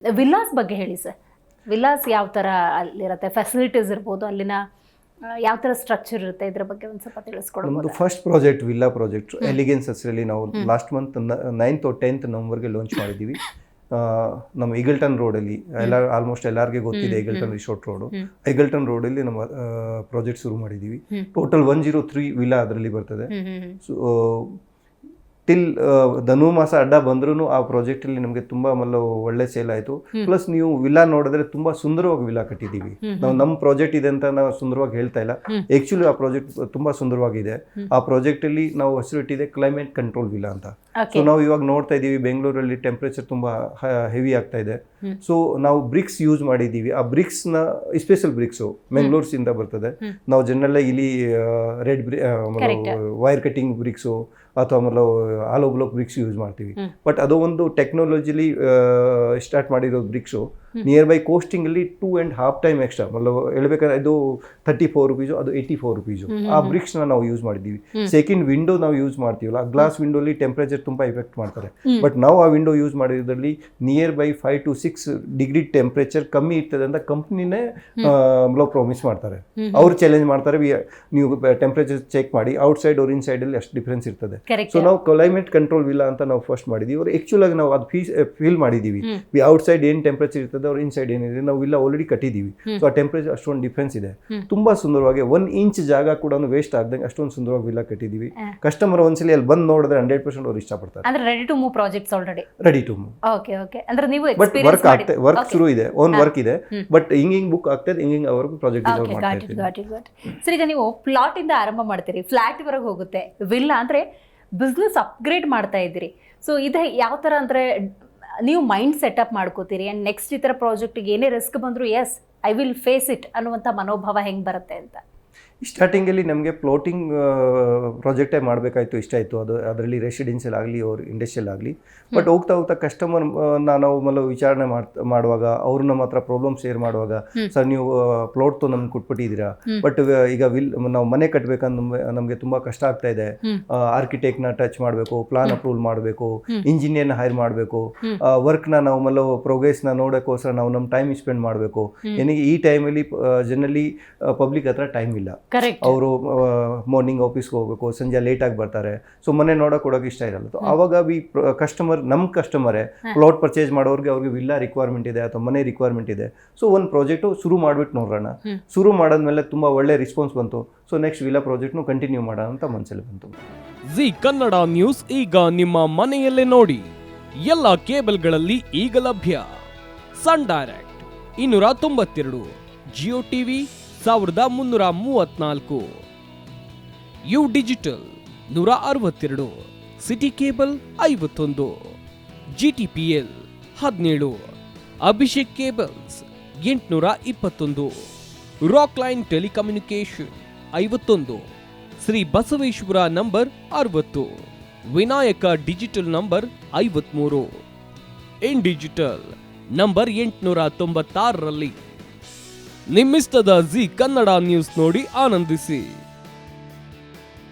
Villas ಬಗ್ಗೆ ಹೇಳಿ sir. Villas ಯಾವ ಥರ ಅಲ್ಲಿರುತ್ತೆ, ಫೆಸಿಲಿಟೀಸ್ ಇರ್ಬೋದು, ಅಲ್ಲಿನ ಯಾವ ಥರ ಸ್ಟ್ರಕ್ಚರ್ ಇರುತ್ತೆ, ಇದ್ರ ಬಗ್ಗೆ ಒಂದು ಸ್ವಲ್ಪ ತಿಳಿಸ್ಕೊಡ್ಬೋದು. ನಮ್ಮದು first project villa project elegance ಹೆಸರಲ್ಲಿ ನಾವು last month 9th or 10th ನವಂಬರ್ಗೆ ಲಾಂಚ್ ಮಾಡಿದ್ದೀವಿ. ನಮ್ಮ ಈಗಲ್ಟನ್ ರೋಡಲ್ಲಿ ಆಲ್ಮೋಸ್ಟ್ ಎಲ್ಲರಿಗೆ ಗೊತ್ತಿದೆ ಈಗಲ್ಟನ್ ರಿಸೋರ್ಟ್ ರೋಡು. ಈಗಲ್ಟನ್ ರೋಡಲ್ಲಿ ನಮ್ಮ ಪ್ರಾಜೆಕ್ಟ್ ಶುರು ಮಾಡಿದ್ದೀವಿ. ಟೋಟಲ್ 103 ವಿಲ್ಲಾ ಅದರಲ್ಲಿ ಬರ್ತದೆ. ಸೊ ಟಿಲ್ ಧನುರ್ಮಾಸ ಅಡ್ಡ ಬಂದ್ರೂ ಆ ಪ್ರಾಜೆಕ್ಟಲ್ಲಿ ನಮಗೆ ತುಂಬ ಒಳ್ಳೆ ಸೇಲ್ ಆಯಿತು. ಪ್ಲಸ್ ನೀವು ವಿಲ್ಲಾ ನೋಡಿದ್ರೆ ತುಂಬ ಸುಂದರವಾಗಿ ವಿಲ್ಲಾ ಕಟ್ಟಿದ್ದೀವಿ ನಾವು. ನಮ್ಮ ಪ್ರಾಜೆಕ್ಟ್ ಇದೆ ಅಂತ ನಾವು ಸುಂದರವಾಗಿ ಹೇಳ್ತಾ ಇಲ್ಲ, ಆ್ಯಕ್ಚುಲಿ ಆ ಪ್ರಾಜೆಕ್ಟ್ ತುಂಬ ಸುಂದರವಾಗಿದೆ. ಆ ಪ್ರಾಜೆಕ್ಟಲ್ಲಿ ನಾವು ಹೆಸರು ಇಟ್ಟಿದೆ ಕ್ಲೈಮೇಟ್ ಕಂಟ್ರೋಲ್ ವಿಲ್ಲಾ ಅಂತ. ಸೊ ನಾವು ಇವಾಗ ನೋಡ್ತಾ ಇದ್ದೀವಿ ಬೆಂಗಳೂರಲ್ಲಿ ಟೆಂಪ್ರೇಚರ್ ತುಂಬ ಹೆವಿ ಆಗ್ತಾ ಇದೆ. ಸೊ ನಾವು ಬ್ರಿಕ್ಸ್ ಯೂಸ್ ಮಾಡಿದ್ದೀವಿ. ಆ ಬ್ರಿಕ್ಸ್ನ ಸ್ಪೆಷಲ್ ಬ್ರಿಕ್ಸು ಮೆಂಗ್ಳೂರ್ಸಿಂದ ಬರ್ತದೆ. ನಾವು ಜನರಲ್ ಇಲ್ಲಿ ರೆಡ್ ವೈರ್ ಕಟಿಂಗ್ ಬ್ರಿಕ್ಸು ಅಥವಾ ಆಮೇಲೆ ಆಲೋ ಬ್ಲಾಕ್ ಬ್ರಿಕ್ಸ್ ಯೂಸ್ ಮಾಡ್ತೀವಿ. ಬಟ್ ಅದು ಒಂದು ಟೆಕ್ನಾಲಜಿಲಿ ಸ್ಟಾರ್ಟ್ ಮಾಡಿರೋ ಬ್ರಿಕ್ಸು ನಿಯರ್ ಬೈ ಕೋಸ್ಟಿಂಗಲ್ಲಿ 2.5 ಟೈಮ್ ಎಕ್ಸ್ಟ್ರಾ. ಹೇಳ್ಬೇಕಾದ್ರೆ ಇದು 34 rupees, ಅದು 84 rupees. ಆ ಬ್ರಿಕ್ಸ್ನ ನಾವು ಯೂಸ್ ಮಾಡಿದ್ದೀವಿ. ಸೆಕೆಂಡ್ ವಿಂಡೋ ನಾವು ಯೂಸ್ ಮಾಡ್ತೀವಲ್ಲ, ಆ ಗ್ಲಾಸ್ ವಿಂಡೋಲಿ ಟೆಂಪ್ರೇಚರ್ ತುಂಬ ಎಫೆಕ್ಟ್ ಮಾಡ್ತಾರೆ. ಬಟ್ ನಾವು ಆ ವಿಂಡೋ ಯೂಸ್ ಮಾಡಿರೋದ್ರಲ್ಲಿ nearby 5 to 6 degree temperature ಕಮ್ಮಿ ಇರ್ತದೆ ಅಂತ ಕಂಪ್ನಿನೇ ಪ್ರಾಮಿಸ್ ಮಾಡ್ತಾರೆ. ಅವ್ರು ಚಾಲೆಂಜ್ ಮಾಡ್ತಾರೆ, ನೀವು ಟೆಂಪ್ರೇಚರ್ ಚೆಕ್ ಮಾಡಿ, ಔಟ್ಸೈಡ್ ಅವ್ರ ಇನ್ಸೈಡಲ್ಲಿ ಅಷ್ಟು ಡಿಫ್ರೆನ್ಸ್ ಇರ್ತದೆ. ಸೊ ನಾವು ಕ್ಲೈಮೇಟ್ ಕಂಟ್ರೋಲ್ ವಿಲ್ಲಾ ಅಂತ ನಾವು ಫಸ್ಟ್ ಮಾಡಿದ್ದೀವಿ. ಅವ್ರು ಆ್ಯಕ್ಚುಲ್ ಆಗಿ ನಾವು ಅದು ಫೀಲ್ ಮಾಡಿದ್ದೀವಿ. ಔಟ್ಸೈಡ್ ಏನು ಟೆಂಪ್ರೇಚರ್ ಇರ್ತದೆ, ಅವ್ರ ಇನ್ಸೈಡ್ ಏನಿದೆ, ನಾವು ವಿಲ್ಲಾ ಆಲ್ರೆಡಿ ಕಟ್ಟಿದ್ದೀವಿ. ಸೊ ಆ ಟೆಂಪ್ರೇಚರ್ ಅಷ್ಟೊಂದು ಡಿಫ್ರೆನ್ಸ್ ಇದೆ. ತುಂಬಾ ಸುಂದರವಾಗಿ 1 inch ಜಾಗ ಕೂಡ ವೇಸ್ಟ್ ಆಗ್ದಂಗೆ ಅಷ್ಟೊಂದು ಸುಂದರವಾಗಿ ವಿಲ್ಲಾ ಕಟ್ಟಿದ್ದೀವಿ. ಕಸ್ಟಮರ್ ಒಂದ್ಸಲಿ ಅಲ್ಲಿ ಬಂದು ನೋಡಿದ್ರೆ 100% ಅವ್ರು ಇಷ್ಟಪಡ್ತಾರೆ. ಅಂದ್ರೆ ready to move projects already ready to move. Okay okay. ಅಂದ್ರೆ ನೀವು ಬಟ್ ವರ್ಕ್ ಆಗ್ತದೆ, ವರ್ಕ್ ಶುರು ಇದೆ, ಓನ್ ವರ್ಕ್ ಇದೆ. ಬಟ್ ಹಿಂಗಿಂಗ್ ಬುಕ್ ಆಗ್ತದೆ, ಹಿಂಗಿಂಗ್ ಅವ್ರಿಗೆ ಪ್ರಾಜೆಕ್ಟ್ ಡಿಸೈನ್ ಮಾಡ್ತಾರೆ. ಸರ್, ಈಗ ನೀವು ಪ್ಲಾಟ್ ಇಂದ ಆರಂಭ ಮಾಡ್ತೀರಿ, ಫ್ಲಾಟ್ ವರೆಗೆ ಹೋಗುತ್ತೆ. ವಿಲ್ಲಾ ಅಂದ್ರೆ ಬಿಸ್ನೆಸ್ ಅಪ್ಗ್ರೇಡ್ ಮಾಡ್ತಾ ಇದ್ದೀರಿ. ಸೊ ಇದು ಯಾವ ಥರ ಅಂದರೆ ನೀವು ಮೈಂಡ್ ಸೆಟಪ್ ಮಾಡ್ಕೋತೀರಿ ಆ್ಯಂಡ್ ನೆಕ್ಸ್ಟ್ ಈ ಥರ ಪ್ರಾಜೆಕ್ಟಿಗೆ ಏನೇ ರಿಸ್ಕ್ ಬಂದರೂ yes I will face it ಅನ್ನುವಂಥ ಮನೋಭಾವ ಹೆಂಗೆ ಬರುತ್ತೆ ಅಂತ? ಸ್ಟಾರ್ಟಿಂಗಲ್ಲಿ ನಮಗೆ ಪ್ಲಾಟಿಂಗ್ ಪ್ರಾಜೆಕ್ಟೇ ಮಾಡಬೇಕಾಯ್ತು, ಇಷ್ಟ ಆಯಿತು. ಅದರಲ್ಲಿ ರೆಸಿಡೆನ್ಷಿಯಲ್ ಆಗಲಿ ಅವ್ರ ಇಂಡಸ್ಟ್ರಿಯಲ್ ಆಗಲಿ. ಬಟ್ ಹೋಗ್ತಾ ಹೋಗ್ತಾ ಕಸ್ಟಮರ್ ನಾವು ವಿಚಾರಣೆ ಮಾಡುವಾಗ ಅವರು ನಮ್ಮ ಹತ್ರ ಪ್ರಾಬ್ಲಮ್ ಶೇರ್ ಮಾಡುವಾಗ, ಸರ್ ನೀವು ಪ್ಲಾಟ್ ನಮ್ಗೆ ಕೊಟ್ಬಿಟ್ಟಿದ್ದೀರಾ, ಬಟ್ ಈಗ ನಾವು ಮನೆ ಕಟ್ಟಬೇಕಂದ್ರೆ ನಮಗೆ ತುಂಬ ಕಷ್ಟ ಆಗ್ತಾ ಇದೆ. ಆರ್ಕಿಟೆಕ್ಟ್ನ ಟಚ್ ಮಾಡಬೇಕು, ಪ್ಲಾನ್ ಅಪ್ರೂವಲ್ ಮಾಡಬೇಕು, ಇಂಜಿನಿಯರ್ನ ಹೈರ್ ಮಾಡಬೇಕು, ವರ್ಕ್ನ ನಾವು ಪ್ರೋಗ್ರೆಸ್ನ ನೋಡೋಕ್ಕೋಸ್ಕರ ನಾವು ನಮ್ಮ ಟೈಮ್ ಸ್ಪೆಂಡ್ ಮಾಡಬೇಕು. ಏನಿಗೆ ಈ ಟೈಮಲ್ಲಿ ಜನರಲಿ ಪಬ್ಲಿಕ್ ಹತ್ರ ಟೈಮ್ ಇಲ್ಲ. ಅವರು ಮಾರ್ನಿಂಗ್ ಆಫೀಸ್ಗೆ ಹೋಗ್ಬೇಕು, ಸಂಜೆ ಲೇಟಾಗಿ ಬರ್ತಾರೆ. ಸೊ ಮನೆ ಕೊಡೋಕೆ ಇಷ್ಟ ಇರಲ್ಲ. ಆವಾಗ ನಮ್ಮ ಕಸ್ಟಮರೇ ಪ್ಲಾಟ್ ಪರ್ಚೇಸ್ ಮಾಡೋರಿಗೆ ಅವ್ರಿಗೆ ವಿಲ್ಲಾ ರಿಕ್ವೈರ್ಮೆಂಟ್ ಇದೆ ಅಥವಾ ಮನೆ ರಿಕ್ವೈರ್ಮೆಂಟ್ ಇದೆ. ಸೊ ಒಂದು ಪ್ರಾಜೆಕ್ಟು ಶುರು ಮಾಡಿಬಿಟ್ಟು ನೋಡೋಣ. ಶುರು ಮಾಡಾದ್ಮೇಲೆ ತುಂಬ ಒಳ್ಳೆ ರೆಸ್ಪಾನ್ಸ್ ಬಂತು. ಸೊ ನೆಕ್ಸ್ಟ್ ವಿಲ್ಲಾ ಪ್ರಾಜೆಕ್ಟ್ನು ಕಂಟಿನ್ಯೂ ಮಾಡೋಣ ಅಂತ ಮನಸ್ಸಲ್ಲಿ ಬಂತು. ಜಿ ಕನ್ನಡ ನ್ಯೂಸ್ ಈಗ ನಿಮ್ಮ ಮನೆಯಲ್ಲೇ ನೋಡಿ. ಎಲ್ಲ ಕೇಬಲ್ಗಳಲ್ಲಿ ಈಗ ಲಭ್ಯ. Sun Direct 292, Jio TV 1334, U Digital 162, City Cable 51, GTPL 17, Abhishek cables 821, Rockline telecommunication 51, Shri Basaveshwara number 60, Vinayaka digital number 53, in digital number 896ರಲ್ಲಿ. ನಿಮ್ಮಿಸ್ತದ ಜಿ ಕನ್ನಡ ನ್ಯೂಸ್ ನೋಡಿ ಆನಂದಿಸಿ.